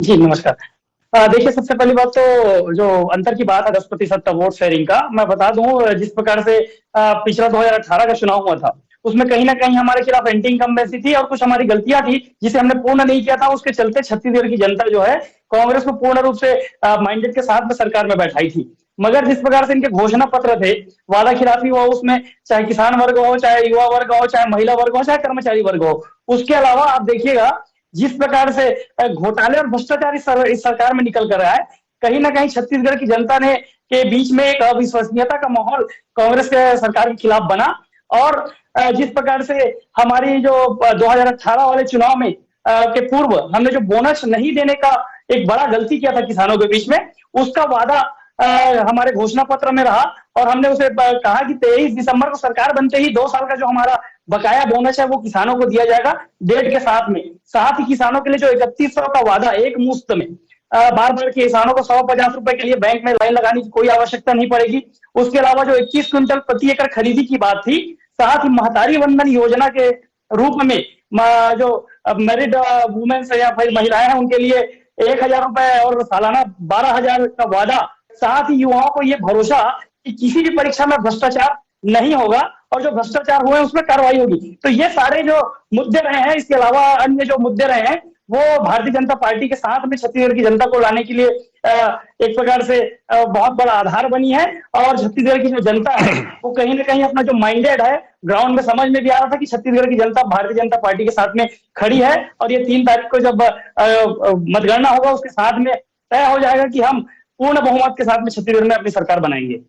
जी, नमस्कार। देखिए, सबसे पहली बात तो जो अंतर की बात है 10% का वोट शेयरिंग का, मैं बता दूँ जिस प्रकार से पिछला 2018 का चुनाव हुआ था, उसमें कहीं न कहीं हमारे खिलाफ एंटी इनकम्बेंसी थी और कुछ हमारी गलतियाँ थी, जिसे हमने पूर्ण नहीं किया था। उसके चलते छत्तीसगढ़ की जनता जो है, कांग्रेस को पूर्ण रूप से मैंडेट के साथ में सरकार में बैठाई थी। मगर जिस प्रकार से इनके घोषणा पत्र थे, वादाखिलाफी हुआ उसमें, चाहे किसान वर्ग हो, चाहे युवा वर्ग हो, चाहे महिला वर्ग हो, चाहे कर्मचारी वर्ग हो। उसके अलावा आप देखिएगा जिस प्रकार से घोटाले और भ्रष्टाचार इस सरकार में निकल कर रहा है, कहीं ना कहीं छत्तीसगढ़ की जनता ने के बीच में एक अविश्वसनीयता का माहौल कांग्रेस के सरकार के खिलाफ बना। और जिस प्रकार से हमारी जो 2018 वाले चुनाव में के पूर्व हमने जो बोनस नहीं देने का एक बड़ा गलती किया था किसानों के बीच में, उसका वादा हमारे घोषणा पत्र में रहा। और हमने उसे कहा कि 23 दिसंबर को सरकार बनते ही 2 साल का जो हमारा बकाया बोनस है वो किसानों को दिया जाएगा, डेट के साथ में। साथ ही किसानों के लिए जो 3100 का वादा एक मुश्त में, बार बार किसानों को 150 रुपए के लिए बैंक में लाइन लगाने की कोई आवश्यकता नहीं पड़ेगी। उसके अलावा जो 21 क्विंटल प्रति एकड़ खरीदी की बात थी, साथ ही महतारी वंदन योजना के रूप में जो मैरिड वुमेन्स या फिर महिलाएं हैं उनके लिए 1000 रुपए और सालाना 12,000 का वादा। साथ ही युवाओं को ये भरोसा कि किसी भी परीक्षा में भ्रष्टाचार नहीं होगा और जो भ्रष्टाचार हुए उसमें कार्रवाई होगी। तो ये सारे जो मुद्दे रहे हैं, इसके अलावा अन्य जो मुद्दे रहे हैं, वो भारतीय जनता पार्टी के साथ में छत्तीसगढ़ की जनता को लाने के लिए एक प्रकार से बहुत बड़ा आधार बनी है। और छत्तीसगढ़ की जो जनता है वो कहीं ना कहीं अपना जो माइंडेड है, ग्राउंड में समझ में भी आ रहा था कि छत्तीसगढ़ की जनता भारतीय जनता पार्टी के साथ में खड़ी है। और ये 3 तारीख को जब मतगणना होगा उसके साथ में तय हो जाएगा कि हम पूर्ण बहुमत के साथ में छत्तीसगढ़ में अपनी सरकार बनाएंगे।